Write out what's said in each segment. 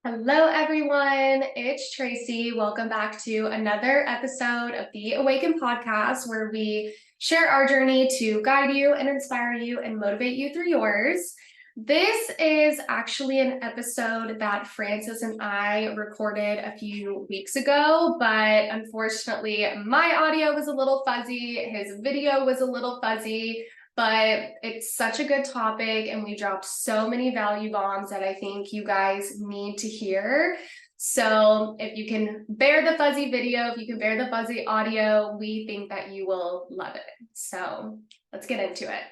Hello, everyone. It's Tracy. Welcome back to another episode of the Awaken Podcast, where we share our journey to guide you and inspire you and motivate you through yours. This is actually an episode that Francis and I recorded a few weeks ago, but unfortunately, my audio was a little fuzzy, his video was a little fuzzy. But it's such a good topic, and we dropped so many value bombs that I think you guys need to hear. So if you can bear the fuzzy video, if you can bear the fuzzy audio, we think that you will love it. So let's get into it.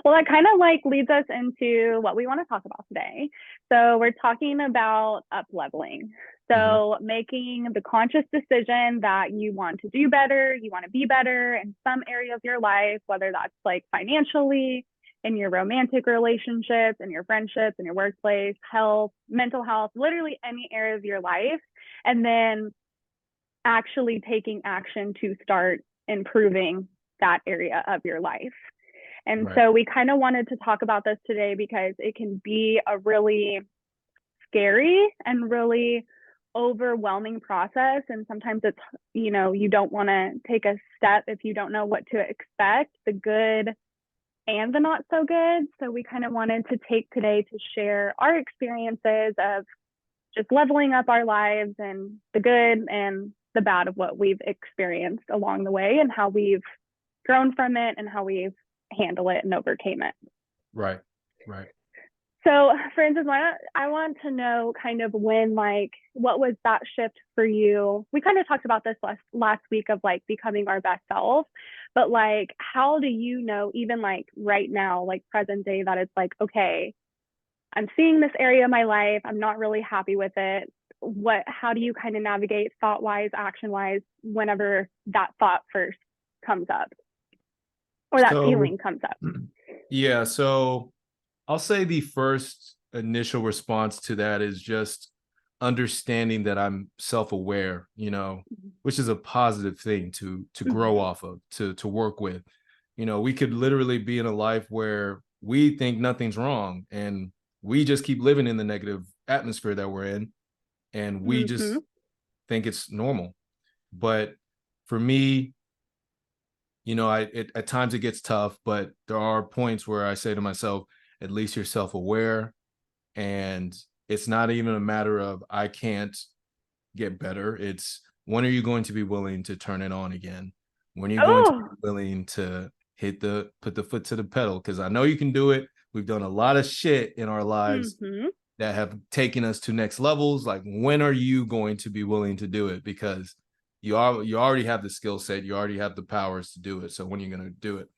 Well, that kind of leads us into what we want to talk about today. So we're talking about up-leveling. So making the conscious decision that you want to do better, you want to be better in some area of your life, whether that's financially, in your romantic relationships, in your friendships, in your workplace, health, mental health, literally any area of your life. And then actually taking action to start improving that area of your life. And so we kind of wanted to talk about this today because it can be a really scary and really overwhelming process. And sometimes it's, you don't want to take a step if you don't know what to expect, the good and the not so good. So we kind of wanted to take today to share our experiences of just leveling up our lives and the good and the bad of what we've experienced along the way and how we've grown from it and how we've handled it and overcame it. Right. So, Francis, I want to know kind of when, what was that shift for you? We kind of talked about this last week of becoming our best self, but how do you know, even right now, present day, that it's okay, I'm seeing this area of my life, I'm not really happy with it. How do you kind of navigate thought-wise, action-wise, whenever that thought first comes up or that feeling comes up? Yeah. So I'll say the first initial response to that is just understanding that I'm self-aware, which is a positive thing to grow off of, to work with. We could literally be in a life where we think nothing's wrong and we just keep living in the negative atmosphere that we're in, and we just think it's normal. But for me, at times it gets tough, but there are points where I say to myself, at least you're self-aware, and it's not even a matter of I can't get better. It's when are you going to be willing to turn it on again? When are you going to be willing to put the foot to the pedal? Because I know you can do it. We've done a lot of shit in our lives that have taken us to next levels. When are you going to be willing to do it? Because you already have the skill set, you already have the powers to do it. So when are you going to do it?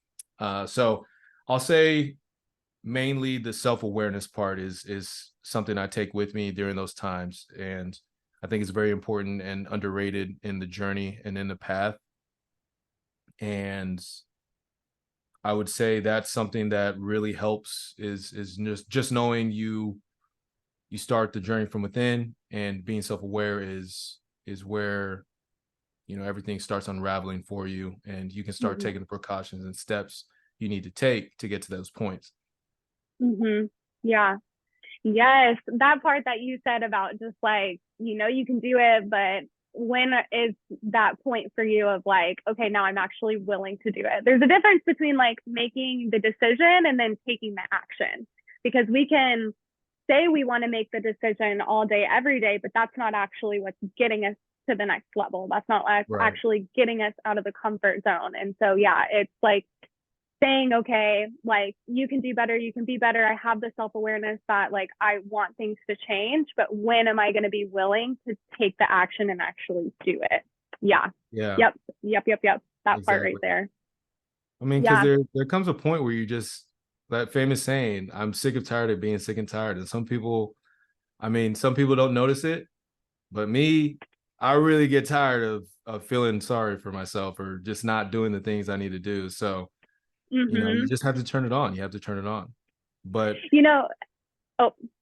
So I'll say mainly the self-awareness part is something I take with me during those times. And I think it's very important and underrated in the journey and in the path. And I would say that's something that really helps is just knowing you start the journey from within, and being self-aware is where everything starts unraveling for you, and you can start taking the precautions and steps you need to take to get to those points. Yeah. Yes. That part that you said about just you can do it, but when is that point for you of okay, now I'm actually willing to do it? There's a difference between making the decision and then taking the action, because we can say we want to make the decision all day, every day, but that's not actually what's getting us to the next level. That's not actually getting us out of the comfort zone. And so, yeah, it's saying, okay, you can do better, you can be better. I have the self-awareness that I want things to change, but when am I going to be willing to take the action and actually do it? Yeah. Yep. That part right there. I mean, because there comes a point where you just, that famous saying, I'm sick and tired of being sick and tired. And some people don't notice it, but me, I really get tired of feeling sorry for myself or just not doing the things I need to do. So you just have to turn it on. You have to turn it on. But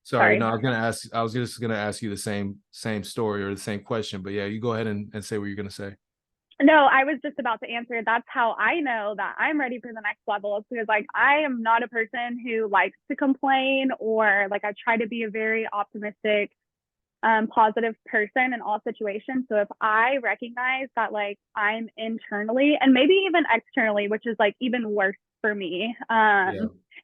sorry. No, I was just gonna ask you the same story or the same question. But yeah, you go ahead and say what you're gonna say. No, I was just about to answer. That's how I know that I'm ready for the next level. It's because like I am not a person who likes to complain, or like I try to be a very optimistic, positive person in all situations. So if I recognize that like I'm internally and maybe even externally, which is like even worse for me,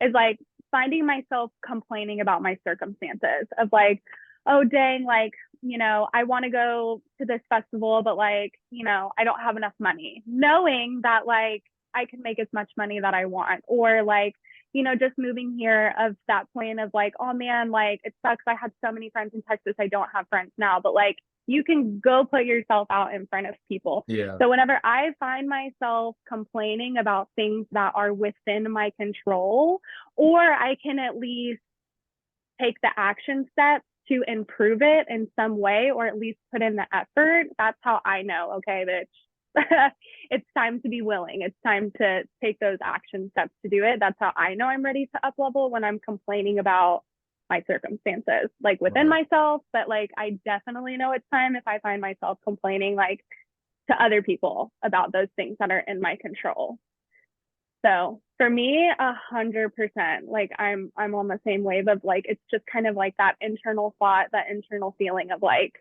is like finding myself complaining about my circumstances of like, oh dang, like, you know, I want to go to this festival, but like, you know, I don't have enough money, knowing that like I can make as much money that I want, or like, you know, just moving here of that point of like, oh man, like it sucks. I had so many friends in Texas. I don't have friends now, but like you can go put yourself out in front of people. Yeah. So whenever I find myself complaining about things that are within my control, or I can at least take the action steps to improve it in some way, or at least put in the effort, that's how I know, okay, bitch, it's time to be willing. It's time to take those action steps to do it. That's how I know I'm ready to up level, when I'm complaining about my circumstances, like within myself. But like, I definitely know it's time if I find myself complaining like to other people about those things that are in my control. So for me, 100%, like I'm on the same wave of like, it's just kind of like that internal thought, that internal feeling of like,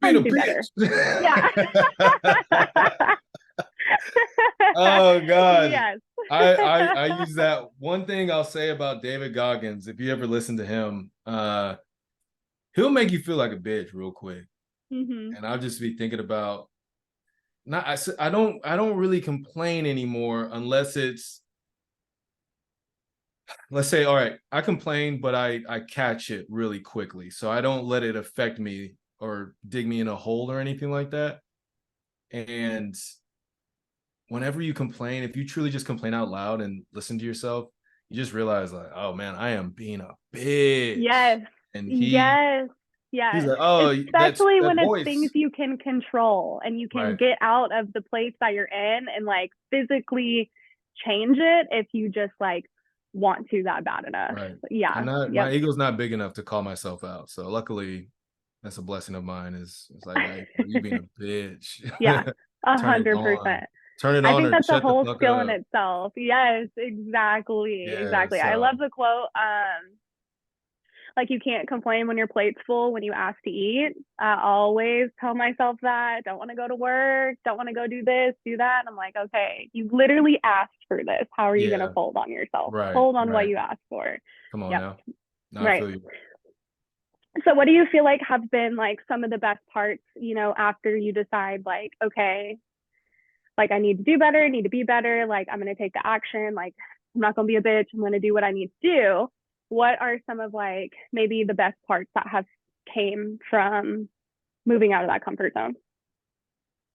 Being a do better. bitch. Yeah. Oh God. Yes. I use that. One thing I'll say about David Goggins, if you ever listen to him, he'll make you feel like a bitch real quick. Mm-hmm. And I'll just be thinking about, I don't really complain anymore unless it's, let's say, all right, I complain, but I catch it really quickly. So I don't let it affect me or dig me in a hole or anything like that. And whenever you complain, if you truly just complain out loud and listen to yourself, you just realize like, oh man, I am being a bitch. Yes. And Yes. he's Yes. like, oh, Especially that when it's voice. things you can control and you can get out of the place that you're in and like physically change it if you just like want to that bad enough. Right. Yeah. My ego's not big enough to call myself out. So luckily that's a blessing of mine. It's like, hey, you being a bitch. Yeah. Turn it 100%. on I think or that's a shut the whole fuck skill in up. itself. Yes, exactly. Yeah. Exactly. I love So the quote. Like you can't complain when your plate's full when you ask to eat. I always tell myself that. Don't want to go to work, don't want to go do this, do that. And I'm like, okay, you literally asked for this. How are you going to fold on yourself? Fold on what you asked for. Come on now. No, right. I feel you. So what do you feel like have been like some of the best parts, you know, after you decide like, okay, like I need to do better, I need to be better, like I'm going to take the action, like I'm not going to be a bitch, I'm going to do what I need to do. What are some of like maybe the best parts that have came from moving out of that comfort zone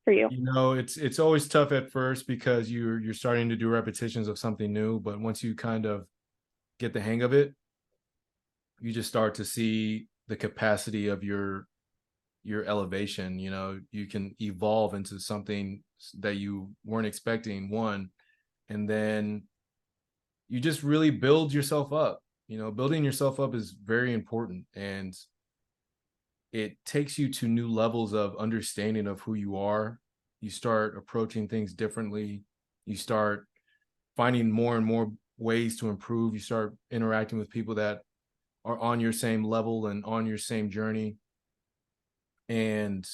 for you? You know, it's always tough at first because you're starting to do repetitions of something new, but once you kind of get the hang of it, you just start to see the capacity of your elevation. You know, you can evolve into something that you weren't expecting, one, and then you just really build yourself up. You know, building yourself up is very important, and it takes you to new levels of understanding of who you are. You start approaching things differently. You start finding more and more ways to improve. You start interacting with people that are on your same level and on your same journey. And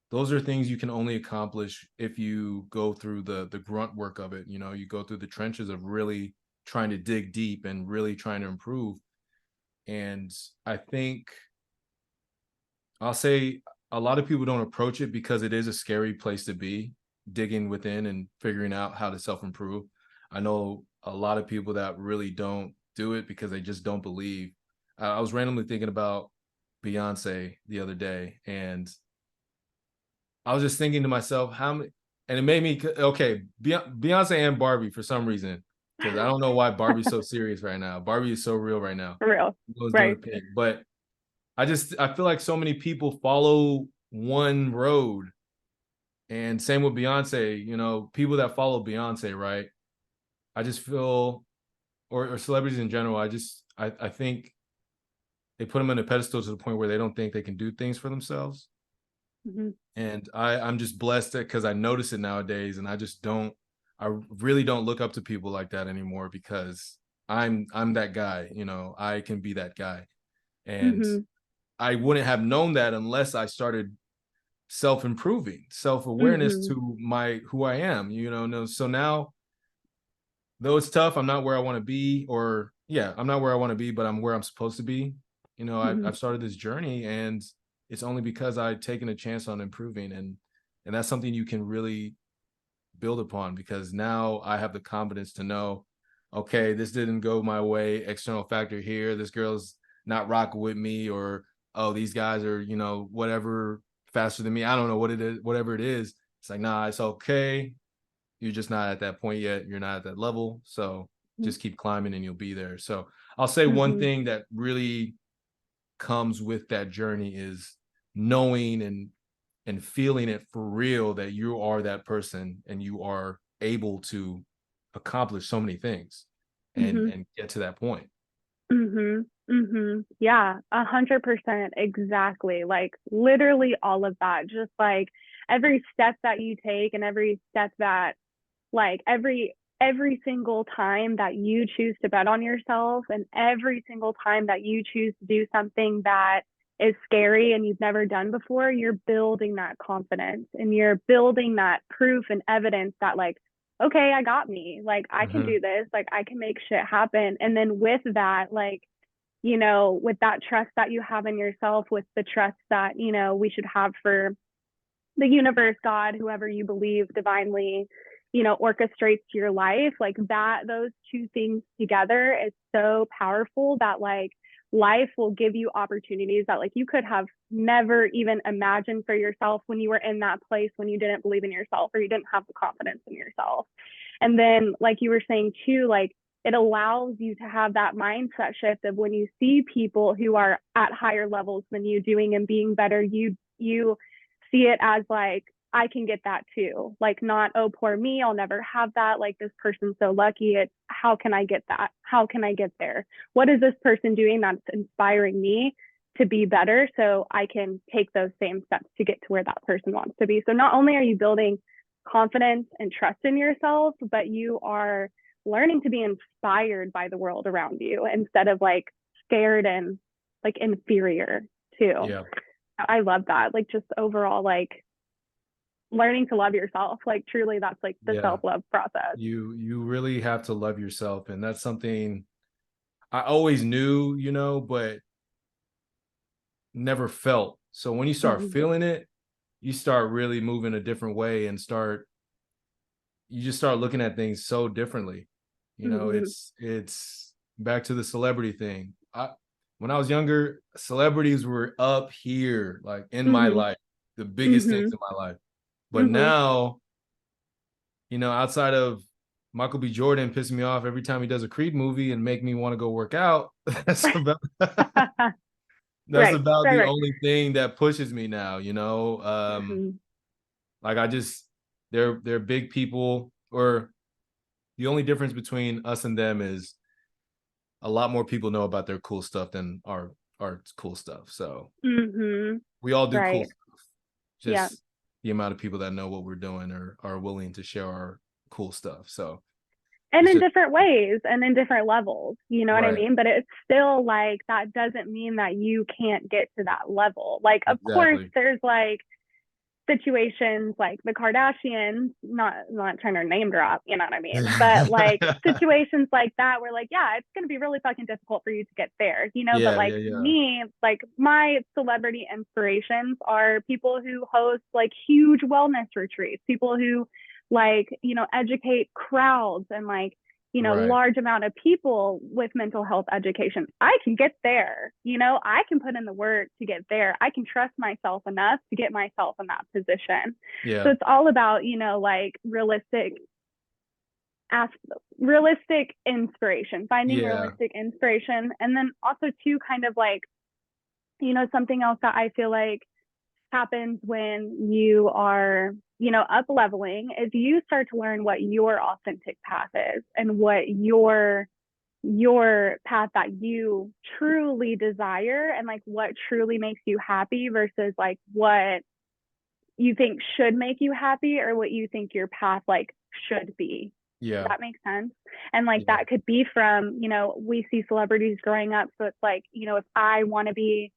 those are things you can only accomplish if you go through the grunt work of it. You know, you go through the trenches of really trying to dig deep and really trying to improve. And I think I'll say a lot of people don't approach it because it is a scary place to be, digging within and figuring out how to self-improve. I know a lot of people that really don't do it because they just don't believe. I was randomly thinking about Beyonce the other day, and I was just thinking to myself, how many, and it made me, okay, Beyonce and Barbie for some reason, because I don't know why Barbie's so serious right now. Barbie is so real right now. For real. Right. But I feel like so many people follow one road, and same with Beyonce, you know, people that follow Beyonce, right? I just feel, or celebrities in general, I think they put them on a pedestal to the point where they don't think they can do things for themselves. And I'm just blessed because I notice it nowadays, and I really don't look up to people like that anymore, because I'm that guy, I can be that guy. And Mm-hmm. I wouldn't have known that unless I started self-improving, self-awareness Mm-hmm. to who I am, so now, though it's tough, I'm not where I want to be, I'm not where I want to be, but I'm where I'm supposed to be. Mm-hmm. I've started this journey, and it's only because I've taken a chance on improving, and that's something you can really build upon, because now I have the confidence to know, okay, this didn't go my way, external factor here, this girl's not rocking with me, or oh, these guys are, whatever, faster than me. I don't know what it is, whatever it is. It's like, nah, it's okay. You're just not at that point yet. You're not at that level. So just keep climbing and you'll be there. So I'll say one Mm-hmm. thing that really comes with that journey is knowing and feeling it for real, that you are that person and you are able to accomplish so many things Mm-hmm. and get to that point. Mm-hmm. Mm-hmm. Yeah, 100%. Exactly. Like literally all of that. Just like every step that you take and every step that like every single time that you choose to bet on yourself and every single time that you choose to do something that is scary and you've never done before, you're building that confidence and you're building that proof and evidence that like, okay, I got me. Like I can Mm-hmm. do this. Like I can make shit happen. And then with that, like, with that trust that you have in yourself, with the trust that, we should have for the universe, God, whoever you believe divinely, orchestrates your life, like that, those two things together is so powerful that like life will give you opportunities that like you could have never even imagined for yourself when you were in that place, when you didn't believe in yourself or you didn't have the confidence in yourself. And then like you were saying too, like it allows you to have that mindset shift of when you see people who are at higher levels than you doing and being better, you see it as like, I can get that too. Like not, oh, poor me, I'll never have that. Like this person's so lucky. It's how can I get that? How can I get there? What is this person doing that's inspiring me to be better so I can take those same steps to get to where that person wants to be? So not only are you building confidence and trust in yourself, but you are learning to be inspired by the world around you instead of like scared and like inferior too. Yeah. I love that. Like just overall, like learning to love yourself. Like truly that's like the Yeah. self-love process. You really have to love yourself. And that's something I always knew, but never felt. So when you start Mm-hmm. feeling it, you start really moving a different way, and you just start looking at things so differently. Mm-hmm. It's back to the celebrity thing. When I was younger, celebrities were up here, like in my Mm-hmm. life, the biggest things Mm-hmm. in my life. But Mm-hmm. now, outside of Michael B. Jordan pissing me off every time he does a Creed movie and make me want to go work out, that's about that's Right. about Right. the Right. only thing that pushes me now. Mm-hmm. Like they're big people, or the only difference between us and them is a lot more people know about their cool stuff than our cool stuff. So Mm-hmm. we all do cool Right. stuff. Yeah. Just the amount of people that know what we're doing or are willing to share our cool stuff. So And it's in just different ways and in different levels, you know what I right. mean? But it's still like that doesn't mean that you can't get to that level. Like, of course, Exactly. there's like situations like the Kardashians, not trying to name drop, you know what I mean? But like situations like that where like, yeah, it's gonna be really fucking difficult for you to get there, but Yeah, like yeah, yeah. me, like my celebrity inspirations are people who host like huge wellness retreats, people who like, educate crowds and like Right. large amount of people with mental health education. I can get there. I can put in the work to get there. I can trust myself enough to get myself in that position. So Yeah. it's all about, like realistic inspiration, finding Yeah. realistic inspiration. And then also too, kind of like, something else that I feel like happens when you are up leveling is you start to learn what your authentic path is and what your path that you truly desire and like what truly makes you happy versus like what you think should make you happy or what you think your path like should be. Yeah. Does that make sense? And like Yeah. that could be from, you know, we see celebrities growing up. So it's like, you know, if I want to be,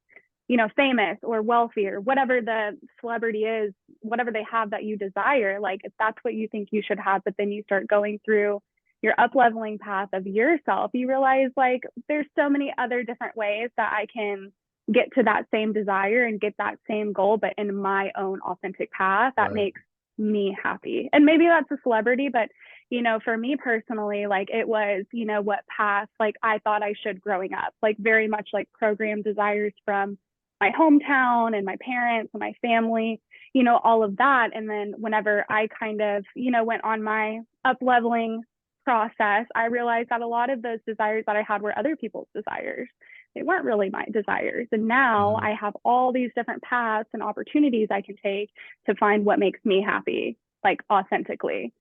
you know, famous or wealthy or whatever the celebrity is, whatever they have that you desire, like if that's what you think you should have, but then you start going through your up leveling path of yourself, you realize like there's so many other different ways that I can get to that same desire and get that same goal, but in my own authentic path that makes me happy. And maybe that's a celebrity, but you know, for me personally, like it was, you know, what path like I thought I should growing up, like very much like programmed desires from my hometown and my parents and my family, you know, all of that. And then whenever I kind of, you know, went on my up leveling process, I realized that a lot of those desires that I had were other people's desires. They weren't really my desires. And now I have all these different paths and opportunities I can take to find what makes me happy, like authentically.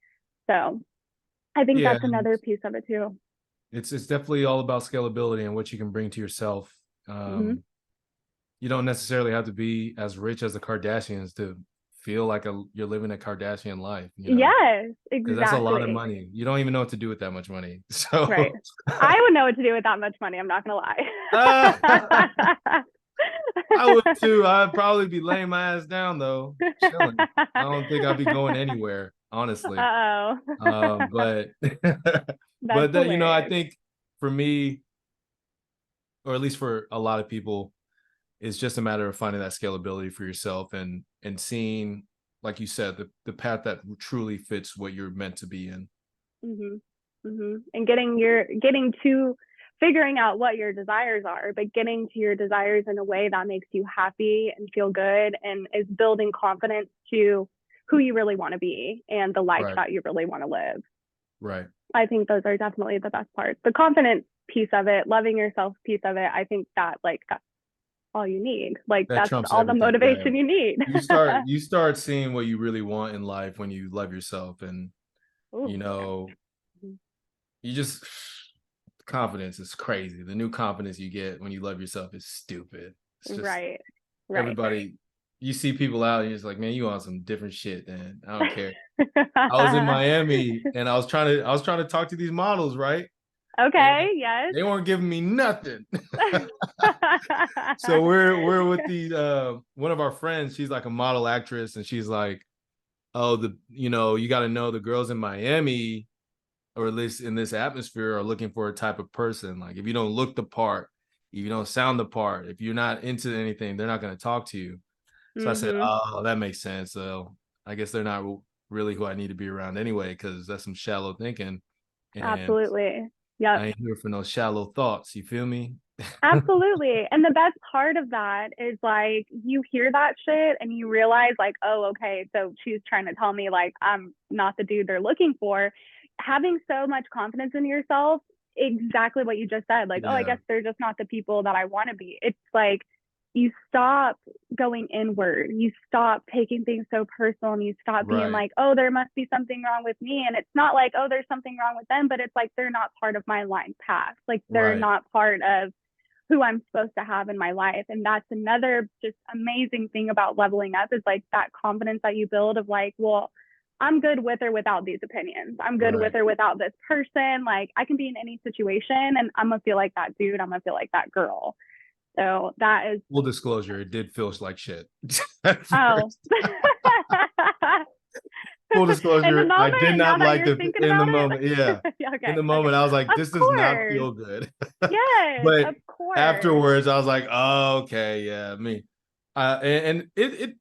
So I think that's another piece of it too. It's definitely all about scalability and what you can bring to yourself. You don't necessarily have to be as rich as the Kardashians to feel like you're living a Kardashian life. You know? Yes, exactly. That's a lot of money. You don't even know what to do with that much money. So right. I would know what to do with that much money. I'm not gonna lie. I would too. I'd probably be laying my ass down though, chilling. I don't think I'd be going anywhere, honestly. But but that, you know, I think for me, or at least for a lot of people, it's just a matter of finding that scalability for yourself and seeing, like you said, the path that truly fits what you're meant to be in. And getting to figuring out what your desires are, but getting to your desires in a way that makes you happy and feel good and is building confidence to who you really want to be and the life that you really want to live. Right. I think those are definitely the best parts. The confidence piece of it, loving yourself piece of it, I think that like that's all you need. Like that's all the motivation you need. you start seeing what you really want in life when you love yourself, and you know, you just, confidence is crazy. The new confidence you get when you love yourself is stupid. It's just, right. Everybody, you see people out and you're just like, man, you on some different shit, man. I don't care. I was in Miami and I was trying to talk to these models, right? Okay, and yes. They weren't giving me nothing. So we're with the one of our friends, she's like a model actress, and she's like, oh, you got to know the girls in Miami, or at least in this atmosphere, are looking for a type of person. Like if you don't look the part, if you don't sound the part, if you're not into anything, they're not going to talk to you. So I said, oh, that makes sense. So I guess they're not really who I need to be around anyway, because that's some shallow thinking. And absolutely. Yeah. I ain't here for no shallow thoughts. You feel me? Absolutely. And the best part of that is like you hear that shit and you realize like, oh, okay, so she's trying to tell me like I'm not the dude they're looking for. Having so much confidence in yourself, exactly what you just said, like, oh, I guess they're just not the people that I want to be. It's like you stop going inward, you stop taking things so personal, and you stop being like, oh, there must be something wrong with me. And it's not like, oh, there's something wrong with them, but it's like they're not part of my line path, like they're not part of who I'm supposed to have in my life. And that's another just amazing thing about leveling up, is like that confidence that you build of like, well, I'm good with or without these opinions. I'm good with or without this person. Like I can be in any situation and I'm gonna feel like that dude. I'm gonna feel like that girl. So that is full disclosure. It did feel like shit. Oh. Full disclosure, I did not like the in the moment. Yeah. Okay, in the moment, I was like, this does not feel good. Yes, but of course. Afterwards, I was like, oh, okay, yeah, me. And it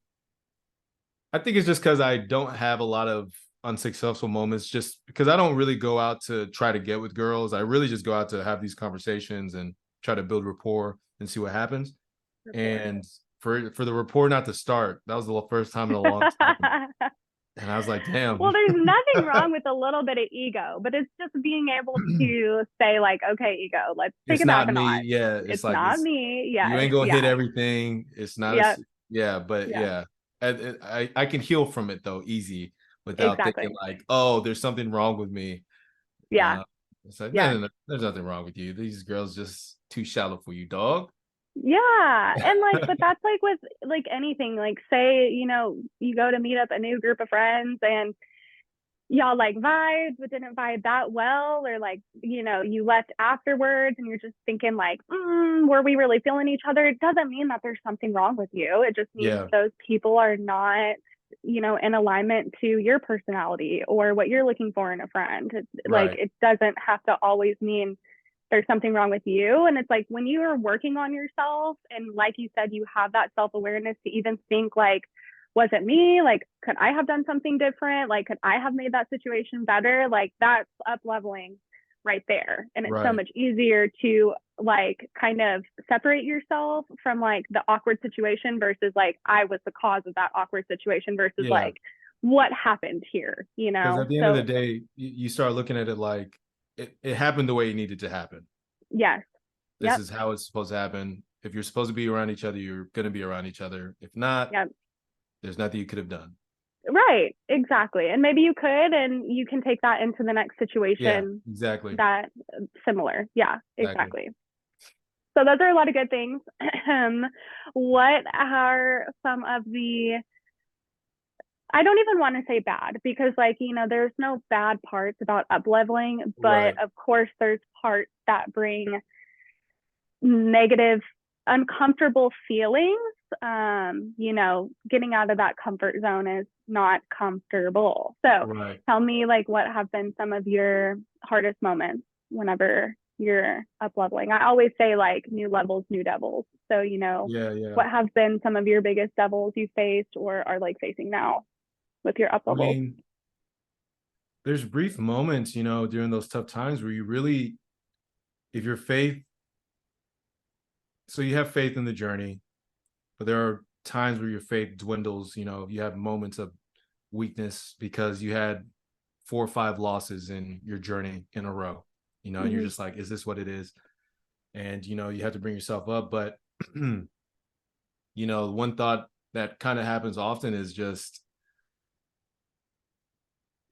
I think it's just because I don't have a lot of unsuccessful moments, just because I don't really go out to try to get with girls. I really just go out to have these conversations and try to build rapport and see what happens. And for the rapport not to start, that was the first time in a long time. And I was like, damn. Well, there's nothing wrong with a little bit of ego, but it's just being able to say like, okay, ego, let's take it back a notch. Yeah, it's like, not me. Yeah, you ain't gonna hit everything. It's not. I can heal from it though, easy, without thinking like, oh, there's something wrong with me. Yeah. It's like, no, there's nothing wrong with you. These girls just too shallow for you, dog. Yeah. And like, but that's like with like anything, like say, you know, you go to meet up a new group of friends and y'all like vibed, but didn't vibe that well, or like, you know, you left afterwards and you're just thinking like, were we really feeling each other? It doesn't mean that there's something wrong with you. It just means Yeah, those people are not, you know, in alignment to your personality or what you're looking for in a friend. It's, like, right. it doesn't have to always mean there's something wrong with you. And it's like when you are working on yourself and like you said, you have that self-awareness to even think like, was it me? Like, could I have done something different? Like, could I have made that situation better? Like, that's up leveling right there. And it's so Right. much easier to like kind of separate yourself from like the awkward situation versus like, I was the cause of that awkward situation versus Yeah. like, what happened here, you Because know? at the end of the So, day, you start looking at it like it happened the way it needed to happen. yes. This Yep. is how it's supposed to happen. If you're supposed to be around each other, you're going to be around each other. If not, Yep. there's nothing you could have done. Right, exactly. And maybe you could, and you can take that into the next Yeah, situation exactly. that similar. Yeah, Exactly. exactly. So those are a lot of good things. What are some of the, I don't even want to say bad because like, you know, there's no bad parts about up leveling, Right. but of course there's parts that bring negative, uncomfortable feelings. You know, getting out of that comfort zone is not comfortable. So Right. tell me like what have been some of your hardest moments whenever you're up leveling. I always say like new levels, new devils. So, you know, Yeah, yeah. what have been some of your biggest devils you faced or are like facing now with your up I levels? mean, there's brief moments, during those tough times where you really, if your faith, so you have faith in the journey, but there are times where your faith dwindles. You have moments of weakness because you had 4 or 5 losses in your journey in a row, and you're Mm-hmm. just like, is this what it is? And, you have to bring yourself up. But, one thought that kind of happens often is just,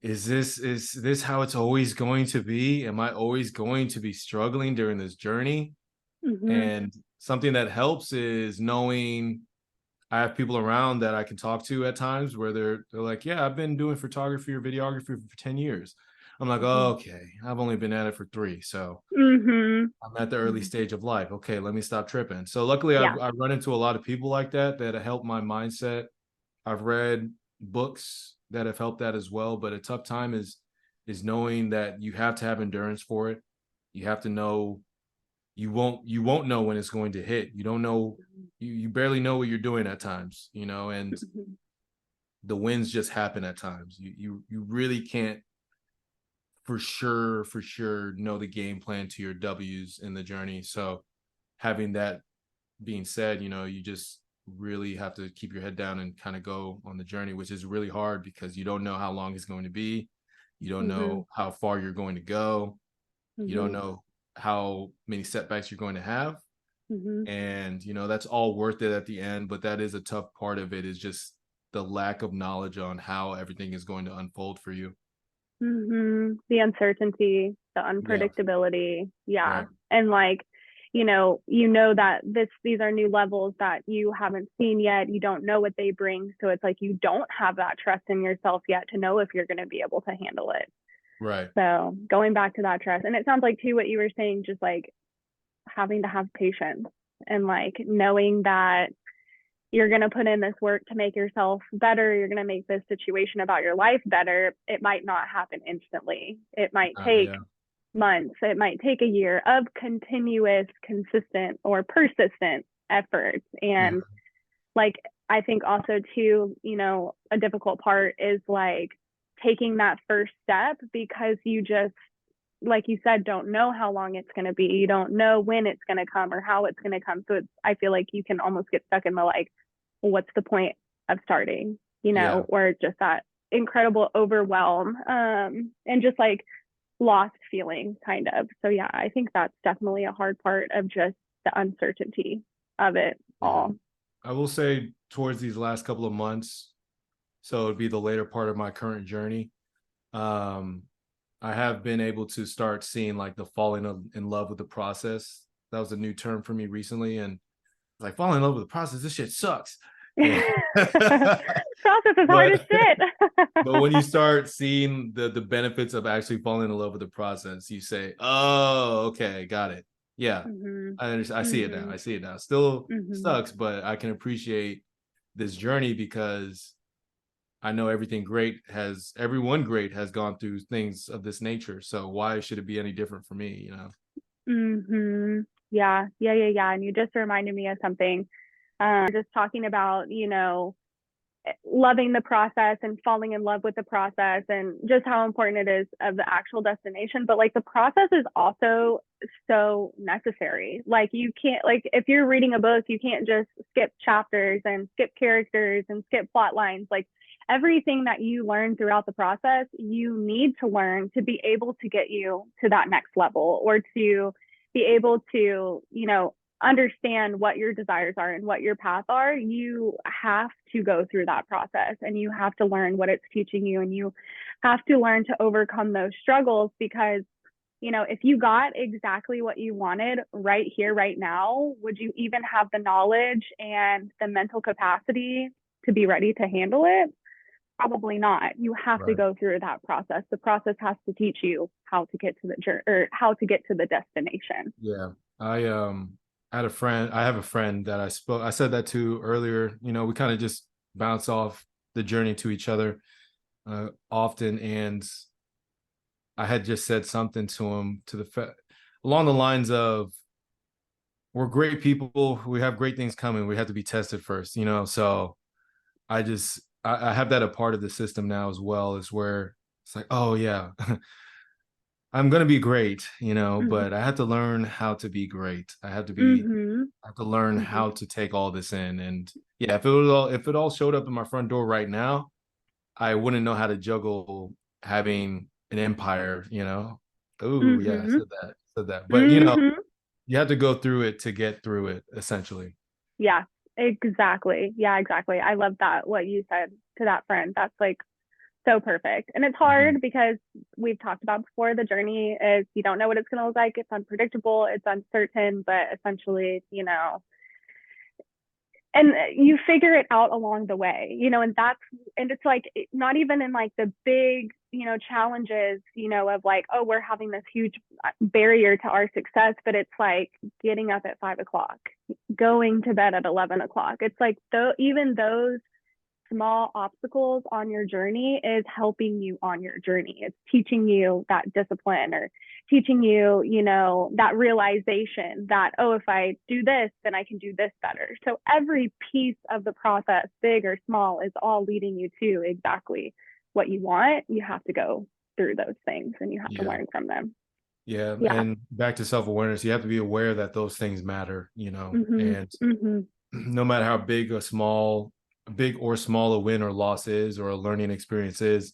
is this how it's always going to be? Am I always going to be struggling during this journey? Mm-hmm. And something that helps is knowing I have people around that I can talk to at times where they're like, yeah, I've been doing photography or videography for 10 years. I'm like, oh, okay, I've only been at it for 3. So Mm-hmm. I'm at the early stage of life. Okay, let me stop tripping. So luckily Yeah. I've run into a lot of people like that help my mindset. I've read books that have helped that as well. But a tough time is knowing that you have to have endurance for it. You have to know you won't know when it's going to hit. You don't know, you barely know what you're doing at times, and Mm-hmm. the wins just happen at times. You really can't for sure know the game plan to your W's in the journey. So having that being said, you just really have to keep your head down and kind of go on the journey, which is really hard because you don't know how long it's going to be. You don't Mm-hmm. know how far you're going to go. You don't Mm-hmm. know how many setbacks you're going to have. Mm-hmm. And, that's all worth it at the end. But that is a tough part of it, is just the lack of knowledge on how everything is going to unfold for you. Mm-hmm. The uncertainty, the Yeah. unpredictability. Yeah. Right. And like, you know that these are new levels that you haven't seen yet. You don't know what they bring. So it's like you don't have that trust in yourself yet to know if you're going to be able to handle it. Right. So going back to that trust. And it sounds like too what you were saying, just like having to have patience and like knowing that you're going to put in this work to make yourself better. You're going to make this situation about your life better. It might not happen instantly. It might take Yeah. months. It might take a year of continuous, consistent, or persistent efforts. And Mhm. like, I think also too, a difficult part is like taking that first step because you just, like you said, don't know how long it's going to be. You don't know when it's going to come or how it's going to come. So I feel like you can almost get stuck in the like, well, what's the point of starting, Yeah. or just that incredible overwhelm and just like lost feeling kind of. So yeah, I think that's definitely a hard part of just the uncertainty of it Yeah. all. I will say towards these last couple of months, so it'd be the later part of my current journey. Um, I have been able to start seeing like the falling in love with the process. That was a new term for me recently. And like falling in love with the process. This shit sucks. Yeah. Process is hard as shit. But when you start seeing the benefits of actually falling in love with the process, you say, "Oh, okay, got it. Yeah, I understand. I see it now. I see it now. Still sucks, but I can appreciate this journey because I know everyone great has gone through things of this nature. So why should it be any different for me? You know?" Yeah. And you just reminded me of something. Just talking about, loving the process and falling in love with the process and just how important it is of the actual destination. But like the process is also so necessary. Like you can't, like if you're reading a book, you can't just skip chapters and skip characters and skip plot lines. Like everything that you learn throughout the process, you need to learn to be able to get you to that next level, or to be able to, understand what your desires are and what your path are. You have to go through that process, and you have to learn what it's teaching you, and you have to learn to overcome those struggles, because if you got exactly what you wanted right here, right now, would you even have the knowledge and the mental capacity to be ready to handle it? Probably not. You have to go through that process. The process has to teach you how to get to the journey, or how to get to the destination. Yeah. I have a friend that I said that to earlier. We kind of just bounce off the journey to each other often. And I had just said something to him along the lines of, we're great people. We have great things coming. We have to be tested first, So I have that a part of the system now as well, is where it's like, oh yeah, I'm going to be great, but I have to learn how to be great. I have to learn how to take all this in. And yeah, if it all showed up in my front door right now, I wouldn't know how to juggle having an empire, Oh yeah, I said that. But you have to go through it to get through it, essentially. Yeah, exactly. Yeah, exactly. I love that, what you said to that friend. That's like so perfect. And it's hard because we've talked about before, the journey is, you don't know what it's going to look like. It's unpredictable, it's uncertain, but essentially, and you figure it out along the way, and it's like, not even in like the big, challenges, of like, oh, we're having this huge barrier to our success, but it's like getting up at 5 o'clock, going to bed at 11 o'clock. It's like, even those small obstacles on your journey is helping you on your journey. It's teaching you that discipline, or teaching you, that realization that, oh, if I do this, then I can do this better. So every piece of the process, big or small, is all leading you to exactly what you want. You have to go through those things, and you have to learn from them. Yeah. And back to self-awareness, you have to be aware that those things matter, and no matter how big or small a win or loss is, or a learning experience is,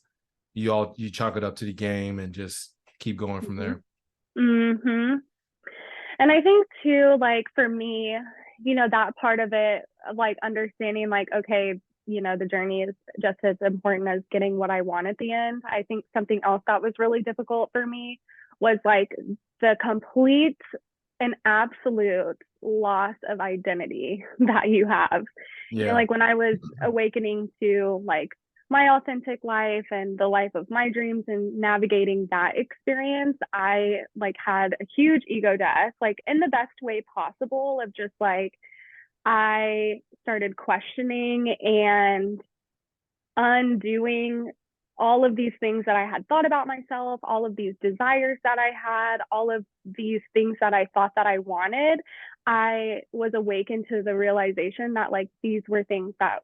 you chalk it up to the game and just keep going from there. And I think too, like for me, that part of it, like understanding like, okay, the journey is just as important as getting what I want at the end. I think something else that was really difficult for me was like the complete and absolute loss of identity that you have. Like when I was awakening to like my authentic life and the life of my dreams and navigating that experience, I like had a huge ego death, like in the best way possible, of just like, I started questioning and undoing all of these things that I had thought about myself, all of these desires that I had, all of these things that I thought that I wanted. I was awakened to the realization that like these were things that,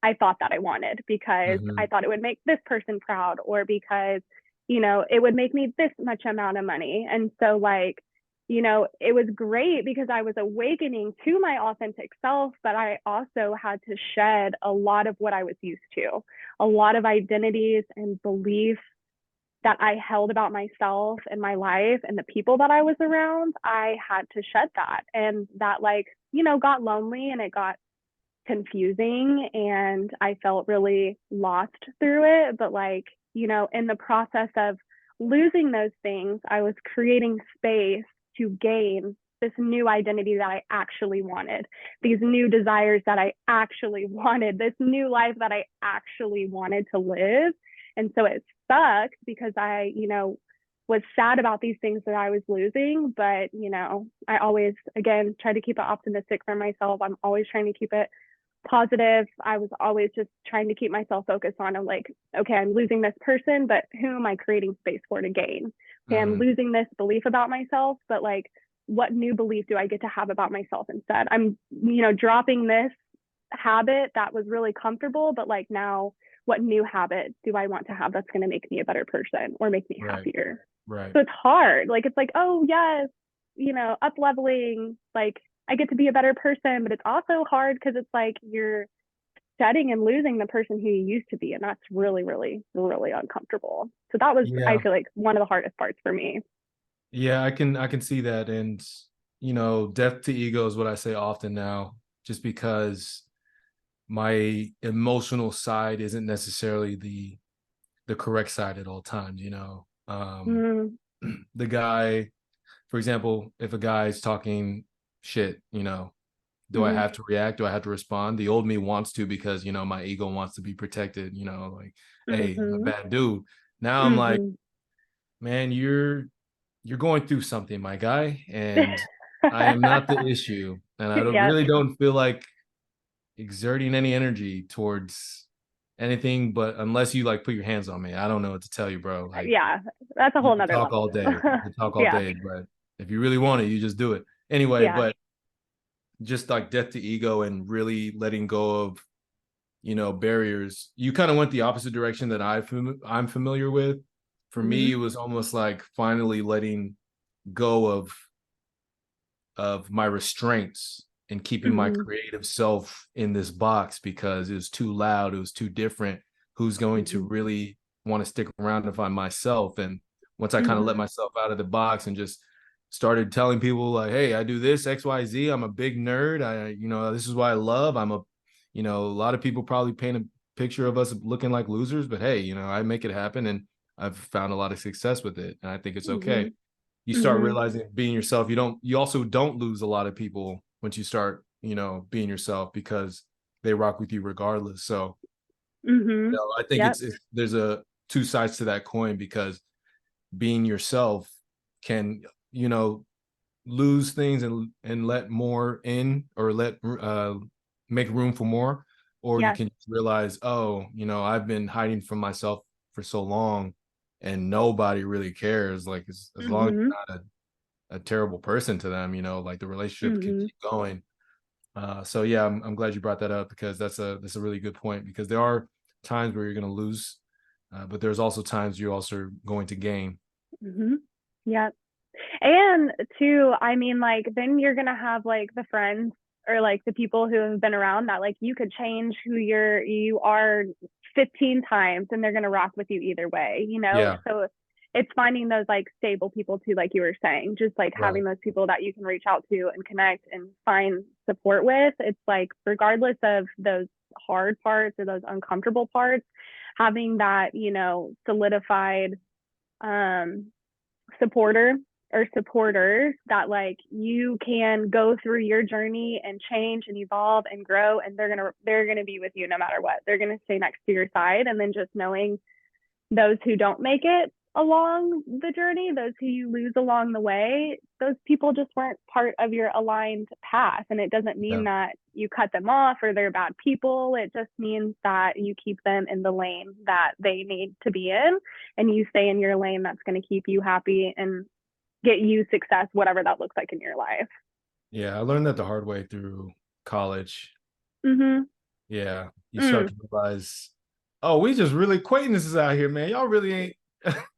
I thought that I wanted because I thought it would make this person proud, or because, it would make me this much amount of money. And so like, it was great because I was awakening to my authentic self, but I also had to shed a lot of what I was used to, a lot of identities and beliefs that I held about myself and my life and the people that I was around. I had to shed that. And that like, got lonely, and it got confusing, and I felt really lost through it. But like, in the process of losing those things, I was creating space to gain this new identity that I actually wanted, these new desires that I actually wanted, this new life that I actually wanted to live. And so it sucked because I, was sad about these things that I was losing. But, I always, again, try to keep it optimistic for myself. I'm always trying to keep it positive. I was always just trying to keep myself focused on, I'm like, okay, I'm losing this person, but who am I creating space for to gain? Okay, I'm losing this belief about myself, but like, what new belief do I get to have about myself instead? I'm, dropping this habit that was really comfortable, but like now, what new habit do I want to have that's going to make me a better person or make me happier? Right. So it's hard. Like, it's like, oh yes, up leveling, like I get to be a better person, but it's also hard because it's like you're shedding and losing the person who you used to be. And that's really, really, really uncomfortable. So that was, I feel like, one of the hardest parts for me. Yeah, I can see that. And, death to ego is what I say often now, just because my emotional side isn't necessarily the correct side at all times, the guy, for example, if a guy's talking shit, do I have to react? Do I have to respond? The old me wants to, because, my ego wants to be protected, like, hey, I'm a bad dude. Now I'm like, man, you're going through something, my guy, and I am not the issue. And I really don't feel like exerting any energy towards anything, but unless you like put your hands on me, I don't know what to tell you, bro. Like, that's a whole nother talk level. all day. You can talk all day, but if you really want it, you just do it. Anyway, but just like death to ego and really letting go of, barriers. You kind of went the opposite direction that I'm familiar with. For me, it was almost like finally letting go of my restraints and keeping my creative self in this box because it was too loud, it was too different. Who's going to really want to stick around if I'm myself? And once I kind of let myself out of the box and just started telling people like, hey, I do this, XYZ, I'm a big nerd. This is what I love. a lot of people probably paint a picture of us looking like losers, but hey, I make it happen and I've found a lot of success with it. And I think it's okay. You start realizing being yourself, you also don't lose a lot of people once you start, being yourself, because they rock with you regardless. So, I think there's two sides to that coin, because being yourself can, lose things and let more in, or make room for more, or you can realize, oh, I've been hiding from myself for so long and nobody really cares. Like, as long as you're not a terrible person to them, like the relationship can keep going. So yeah, I'm glad you brought that up, because that's a really good point, because there are times where you're going to lose, but there's also times you're also going to gain. Yeah. And too, I mean, like, then you're going to have like the friends or like the people who have been around that like you could change who you are 15 times and they're going to rock with you either way, So it's finding those like stable people too, like you were saying, just like having those people that you can reach out to and connect and find support with. It's like, regardless of those hard parts or those uncomfortable parts, having that, solidified supporter or supporters that like you can go through your journey and change and evolve and grow, and they're gonna be with you no matter what. They're gonna stay next to your side. And then just knowing those who don't make it along the journey, those who you lose along the way, those people just weren't part of your aligned path. And it doesn't mean that you cut them off or they're bad people. It just means that you keep them in the lane that they need to be in, and you stay in your lane that's going to keep you happy and get you success, whatever that looks like in your life. Yeah, I learned that the hard way through college. Yeah, you start to realize, oh, we just really acquaintances out here, man. Y'all really ain't.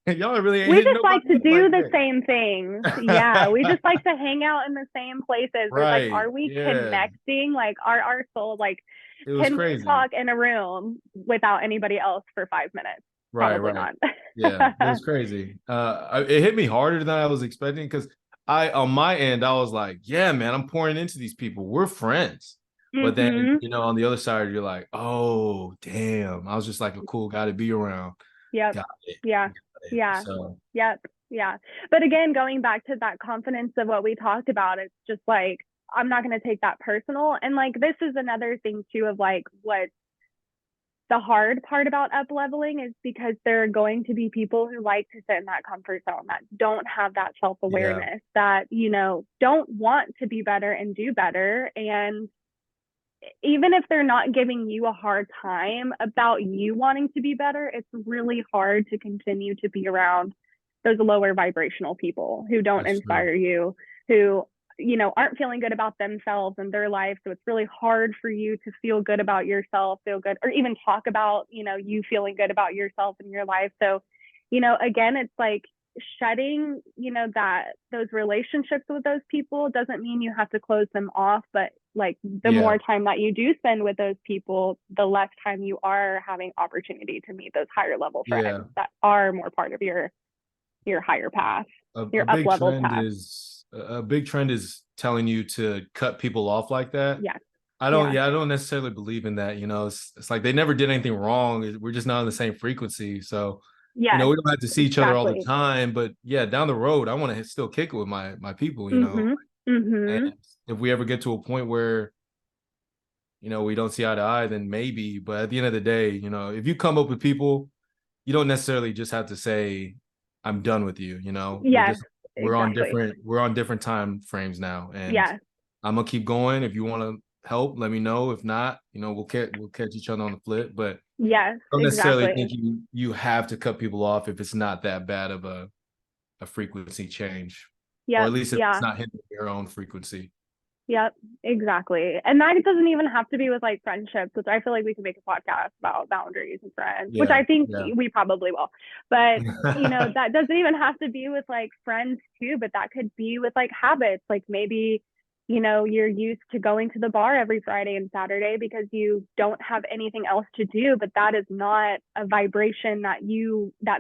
Y'all really ain't. We just like to do the same things. Yeah, we just like to hang out in the same places. Right. Like, are we connecting? Like, are our souls like? Can we talk in a room without anybody else for 5 minutes? Probably not. Yeah, it was crazy. It hit me harder than I was expecting, because on my end, I was like, yeah, man, I'm pouring into these people. We're friends. But then, on the other side, you're like, oh, damn. I was just like a cool guy to be around. Yep. Got it. Yeah. Got it. Yeah. So. Yep. Yeah. But again, going back to that confidence of what we talked about, it's just like, I'm not going to take that personal. And like, this is another thing too, of like, what the hard part about up leveling is, because there are going to be people who like to sit in that comfort zone, that don't have that self-awareness, that, you know, don't want to be better and do better. And even if they're not giving you a hard time about you wanting to be better, it's really hard to continue to be around those lower vibrational people who don't inspire you, who, you know, aren't feeling good about themselves and their life. So it's really hard for you to feel good about yourself, feel good, or even talk about, you know, you feeling good about yourself and your life. So, you know, again, it's like shedding, you know, that those relationships with those people doesn't mean you have to close them off, but like the more time that you do spend with those people, the less time you are having opportunity to meet those higher level friends that are more part of your higher path, your up level path. A big trend is telling you to cut people off like that. I don't necessarily believe in that. You know, it's like they never did anything wrong. We're just not on the same frequency. So, you know, we don't have to see each other all the time, but yeah, down the road, I want to still kick it with my people, you know. And if we ever get to a point where, you know, we don't see eye to eye, then maybe, but at the end of the day, you know, if you come up with people, you don't necessarily just have to say, I'm done with you, you know. We're on different time frames now, and I'm gonna keep going. If you want to help, let me know. If not, you know, we'll catch each other on the flip. But I don't necessarily think you have to cut people off if it's not that bad of a frequency change, or at least if it's not hitting your own frequency. Yep, exactly. And that doesn't even have to be with like friendships, which I feel like we could make a podcast about boundaries and friends, which I think we probably will. But, you know, that doesn't even have to be with like friends too, but that could be with like habits. Like maybe, you know, you're used to going to the bar every Friday and Saturday because you don't have anything else to do, but that is not a vibration that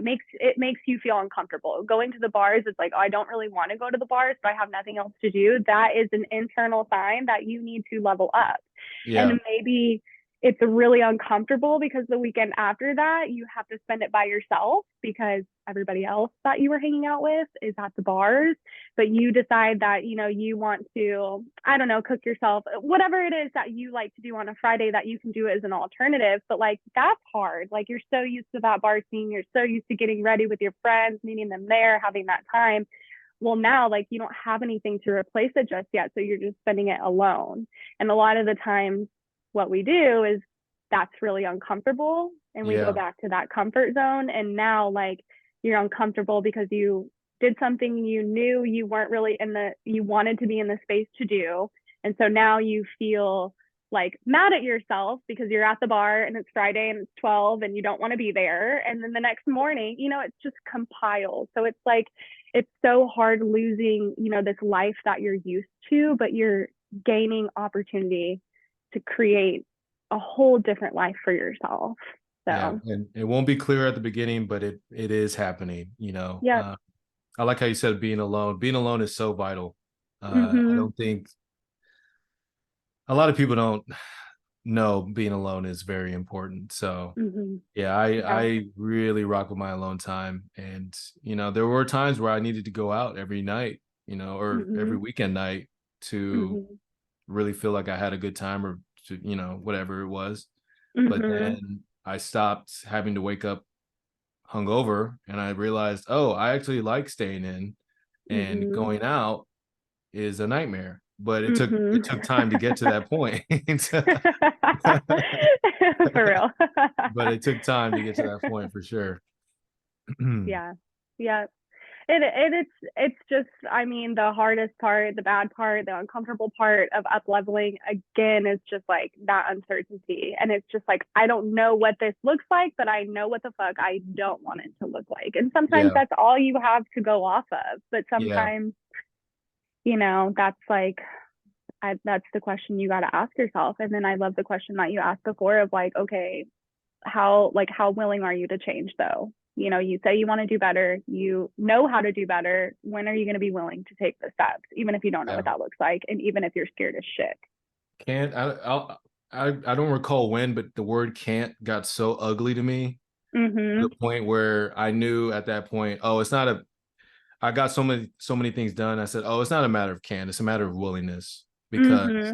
makes you feel uncomfortable. Going to the bars, it's like, oh, I don't really want to go to the bars, but I have nothing else to do. That is an internal sign that you need to level up. And maybe it's really uncomfortable because the weekend after that, you have to spend it by yourself because everybody else that you were hanging out with is at the bars, but you decide that, you know, you want to, I don't know, cook yourself, whatever it is that you like to do on a Friday that you can do as an alternative. But like, that's hard. Like, you're so used to that bar scene. You're so used to getting ready with your friends, meeting them there, having that time. Well, now, like, you don't have anything to replace it just yet. So you're just spending it alone. And a lot of the times what we do is that's really uncomfortable. And we go back to that comfort zone. And now, like, you're uncomfortable because you did something you knew you weren't really you wanted to be in the space to do. And so now you feel like mad at yourself because you're at the bar and it's Friday and it's 12 and you don't want to be there. And then the next morning, you know, it's just compiled. So it's like, it's so hard losing, you know, this life that you're used to, but you're gaining opportunity to create a whole different life for yourself. So and it won't be clear at the beginning, but it is happening, you know. I like how you said being alone is so vital. I don't think a lot of people don't know being alone is very important. So I really rock with my alone time. And, you know, there were times where I needed to go out every night, you know, or every weekend night to really feel like I had a good time, or to, you know, whatever it was. But then I stopped having to wake up hungover, and I realized, oh, I actually like staying in, and going out is a nightmare. But it took time to get to that point. For real. But it took time to get to that point for sure. Yeah. It's just, I mean, the hardest part, the bad part, the uncomfortable part of up leveling again is just like that uncertainty. And it's just like, I don't know what this looks like, but I know what the fuck I don't want it to look like. And sometimes that's all you have to go off of. But sometimes, you know, that's like, that's the question you got to ask yourself. And then I love the question that you asked before of like, okay, how willing are you to change though? You know, you say you want to do better, you know how to do better. When are you going to be willing to take the steps, even if you don't know what that looks like, and even if you're scared as shit? I don't recall when, but the word can't got so ugly to me, to the point where I knew at that point, oh, it's not I got so many things done. I said, oh, it's not a matter of can, it's a matter of willingness. Because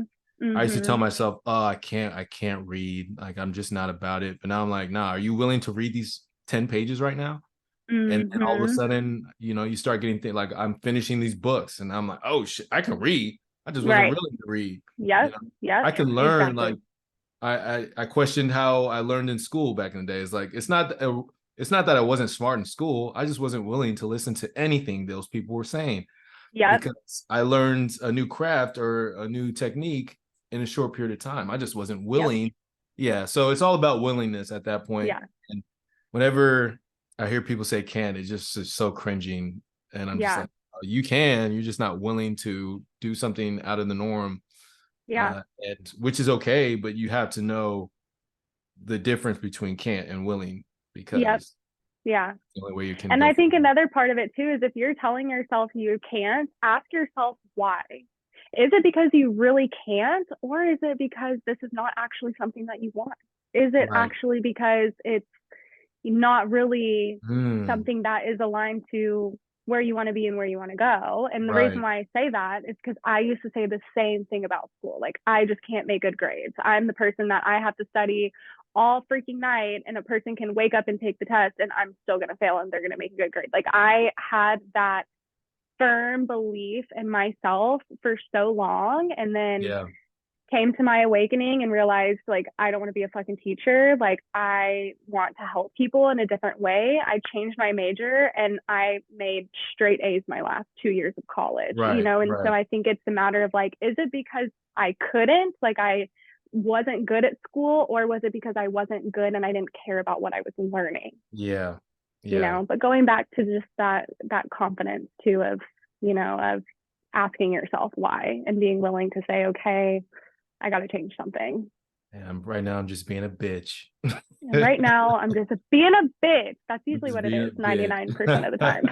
I used to tell myself, oh, I can't read. Like, I'm just not about it. But now I'm like, nah, are you willing to read these 10 pages right now? And all of a sudden, you know, you start getting things like, I'm finishing these books and I'm like, oh shit, I can read. I just wasn't willing to read. Yes. You know? Yes. I can learn. Exactly. Like I questioned how I learned in school back in the day. It's like, it's not that I wasn't smart in school. I just wasn't willing to listen to anything those people were saying. Yeah. Because I learned a new craft or a new technique in a short period of time. I just wasn't willing. Yep. Yeah. So it's all about willingness at that point. Yeah. And whenever I hear people say can, it's just so cringing. And I'm just like, oh, you can, you're just not willing to do something out of the norm. Yeah. And which is okay, but you have to know the difference between can't and willing, because yeah, the only way you can. And I think another part of it too is if you're telling yourself you can't, ask yourself why. Is it because you really can't, or is it because this is not actually something that you want? Is it actually because it's not really something that is aligned to where you want to be and where you want to go? And the reason why I say that is because I used to say the same thing about school. Like, I just can't make good grades. I'm the person that I have to study all freaking night, and a person can wake up and take the test and I'm still going to fail and they're going to make a good grade. Like, I had that firm belief in myself for so long, and then came to my awakening and realized, like, I don't want to be a fucking teacher. Like, I want to help people in a different way. I changed my major and I made straight A's my last 2 years of college, you know? And so I think it's a matter of like, is it because I couldn't, like I wasn't good at school, or was it because I wasn't good and I didn't care about what I was learning? Yeah. You know, but going back to just that confidence too of, you know, of asking yourself why and being willing to say, okay, I got to change something. And right now I'm just being a bitch. Right now I'm just being a bitch. That's usually what it is 99% of the time.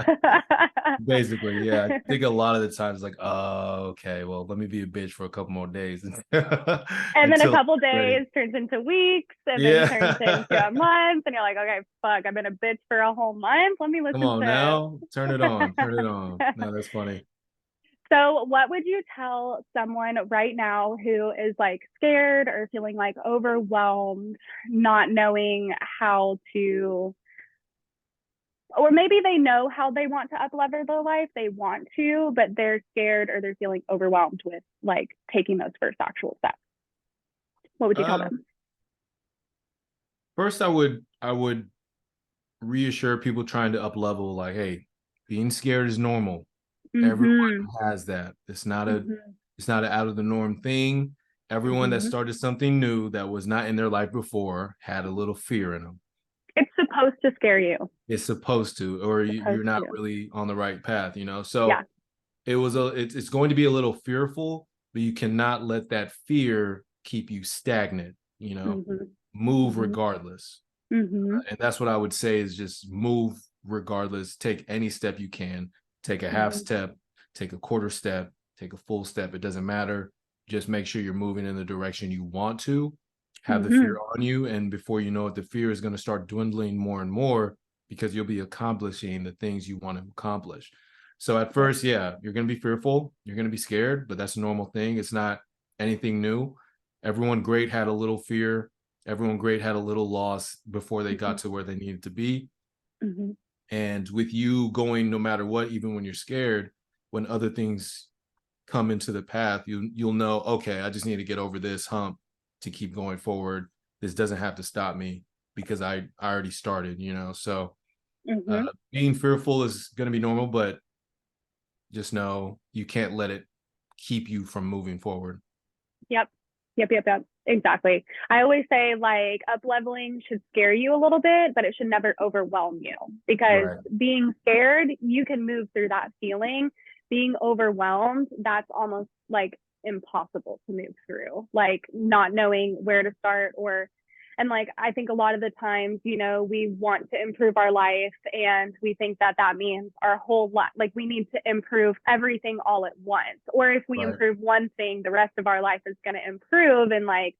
Basically, yeah. I think a lot of the times like, oh, okay, well, let me be a bitch for a couple more days. And then a couple days turns into weeks, and then turns into a month, and you're like, okay, fuck, I've been a bitch for a whole month. Let me listen to now. Turn it on. Turn it on. No, that's funny. So what would you tell someone right now who is like scared or feeling like overwhelmed, not knowing how to, or maybe they know how they want to up-level their life, they want to, but they're scared or they're feeling overwhelmed with like taking those first actual steps? What would you tell them? First, I would reassure people trying to up-level, like, hey, being scared is normal. Everyone has that. It's not an out of the norm thing. Everyone that started something new that was not in their life before had a little fear in them. It's supposed to scare you. It's supposed to, or you're not really on the right path, you know? So it's going to be a little fearful, but you cannot let that fear keep you stagnant, you know? Move regardless. And that's what I would say is just move regardless. Take any step you can. Take a half step, take a quarter step, take a full step. It doesn't matter. Just make sure you're moving in the direction you want to. Have the fear on you. And before you know it, the fear is going to start dwindling more and more, because you'll be accomplishing the things you want to accomplish. So at first, you're going to be fearful. You're going to be scared, but that's a normal thing. It's not anything new. Everyone great had a little fear. Everyone great had a little loss before they got to where they needed to be. And with you going no matter what, even when you're scared, when other things come into the path, you'll know, okay, I just need to get over this hump to keep going forward. This doesn't have to stop me because I already started, you know? So being fearful is going to be normal, but just know you can't let it keep you from moving forward. Yep. Exactly. I always say, like, up-leveling should scare you a little bit, but it should never overwhelm you, because being scared, you can move through that feeling. Being overwhelmed, that's almost like impossible to move through, like not knowing where to start, and like, I think a lot of the times, you know, we want to improve our life and we think that means our whole life, like we need to improve everything all at once. Or if we improve one thing, the rest of our life is going to improve. And like,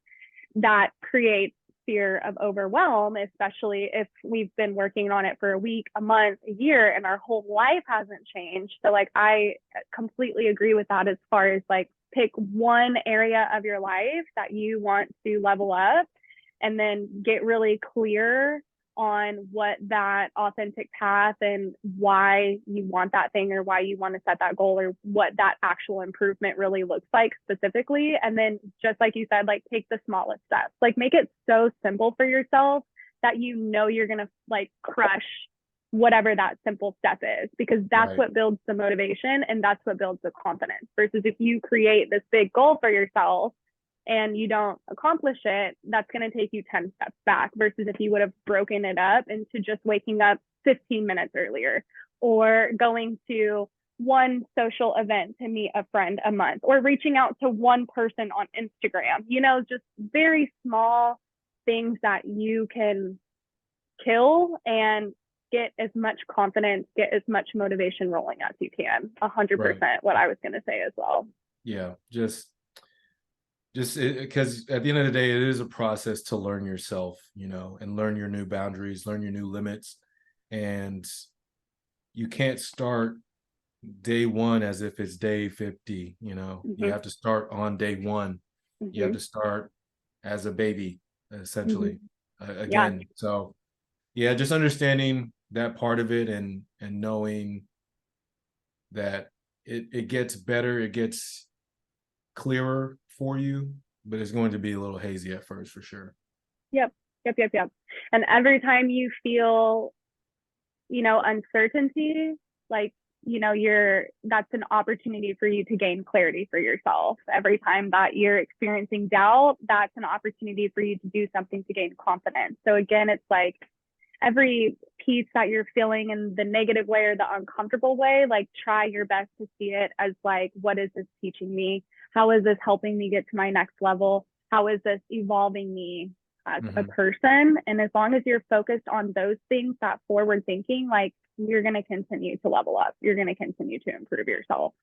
that creates fear of overwhelm, especially if we've been working on it for a week, a month, a year, and our whole life hasn't changed. So like, I completely agree with that as far as like, pick one area of your life that you want to level up, and then get really clear on what that authentic path and why you want that thing, or why you want to set that goal, or what that actual improvement really looks like specifically. And then just like you said, like, take the smallest steps, like make it so simple for yourself that you know you're going to like crush whatever that simple step is, because that's Right. what builds the motivation and that's what builds the confidence. Versus if you create this big goal for yourself and you don't accomplish it, that's going to take you 10 steps back, versus if you would have broken it up into just waking up 15 minutes earlier, or going to one social event to meet a friend a month, or reaching out to one person on Instagram, you know, just very small things that you can kill and get as much confidence, get as much motivation rolling as you can. 100% Right. what I was going to say as well. Yeah, just because at the end of the day, it is a process to learn yourself, you know, and learn your new boundaries, learn your new limits. And you can't start day one as if it's day 50, you know. You have to start on day one. You have to start as a baby, essentially, Yeah. again. So yeah, just understanding that part of it, and knowing that it gets better, it gets clearer for you, but it's going to be a little hazy at first, for sure. Yep. And every time you feel, you know, uncertainty, like, you know, that's an opportunity for you to gain clarity for yourself. Every time that you're experiencing doubt, that's an opportunity for you to do something to gain confidence. So again, it's like, every piece that you're feeling in the negative way or the uncomfortable way, like, try your best to see it as like, what is this teaching me? How is this helping me get to my next level? How is this evolving me as a person? And as long as you're focused on those things, that forward thinking, like, you're going to continue to level up. You're going to continue to improve yourself.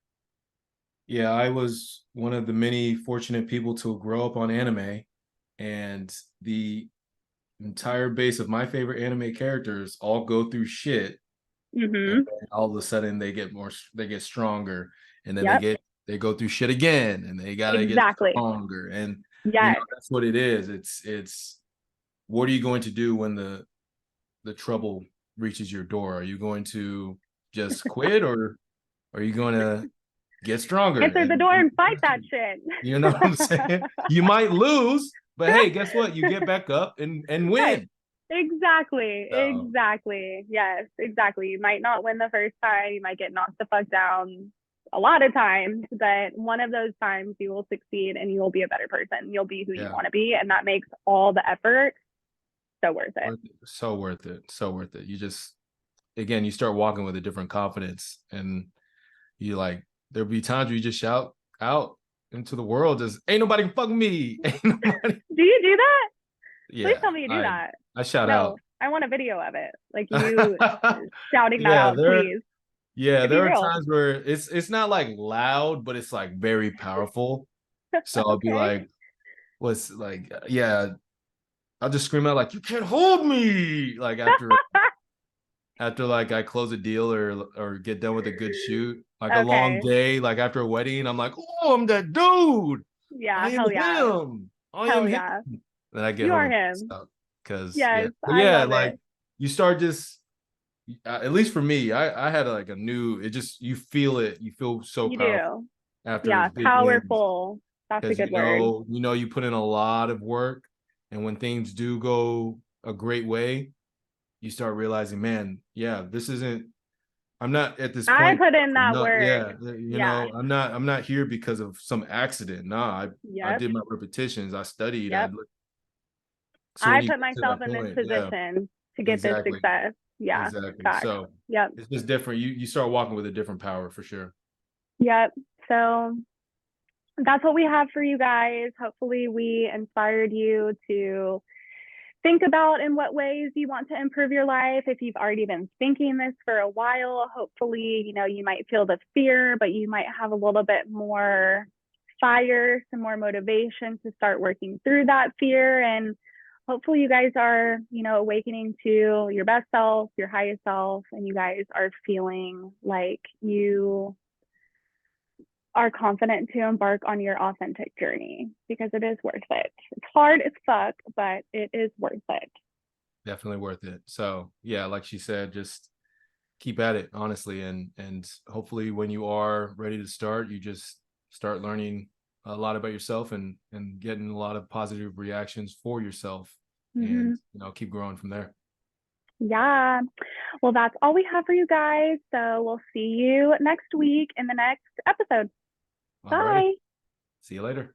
Yeah, I was one of the many fortunate people to grow up on anime, and the entire base of my favorite anime characters all go through shit, and then all of a sudden they get stronger, and then they go through shit again, and they gotta get stronger. And you know, that's what it is. It's what are you going to do when the trouble reaches your door? Are you going to just quit, or are you going to get stronger? Answer the door and fight that shit. You know what I'm saying? You might lose, but hey, guess what? You get back up and win. Right. Exactly. Yes, exactly. You might not win the first time. You might get knocked the fuck down a lot of times, but one of those times you will succeed and you will be a better person. You'll be who you want to be. And that makes all the effort so worth it. So worth it. You just, again, you start walking with a different confidence, and you like, there'll be times where you just shout out into the world, just, ain't nobody fucking me. Ain't nobody. Do you do that? Yeah, please tell me you do that. I shout out. I want a video of it, like you shouting that out, please. Yeah, there are times where it's not like loud, but it's like very powerful. So I'll be like, what's like, yeah, I'll just scream out like, you can't hold me, like after like I close a deal or get done with a good shoot, like a long day, like after a wedding, I'm like, oh, I'm that dude. Yeah, I am hell yeah. him. I am him. Then I get home and stuff, because like you start just, at least for me, I had like a new, it just, you feel so powerful after powerful. That's a good word. You know, you put in a lot of work, and when things do go a great way, you start realizing, man, this isn't, I'm not at this point. I put in that work. You know, I'm not here because of some accident. Nah, I did my repetitions. I studied. I put myself in this position to get this success. Yeah, exactly. Fact. So it's just different. You start walking with a different power, for sure. Yep. So that's what we have for you guys. Hopefully we inspired you to think about in what ways you want to improve your life. If you've already been thinking this for a while, hopefully, you know, you might feel the fear, but you might have a little bit more fire, some more motivation to start working through that fear. And hopefully you guys are, awakening to your best self, your highest self, and you guys are feeling like you are confident to embark on your authentic journey, because it is worth it. It's hard as fuck, but it is worth it. Definitely worth it. So yeah, like she said, just keep at it, honestly, and hopefully when you are ready to start, you just start learning a lot about yourself and getting a lot of positive reactions for yourself, and keep growing from there. Yeah. Well, that's all we have for you guys. So we'll see you next week in the next episode. Alrighty. Bye. See you later.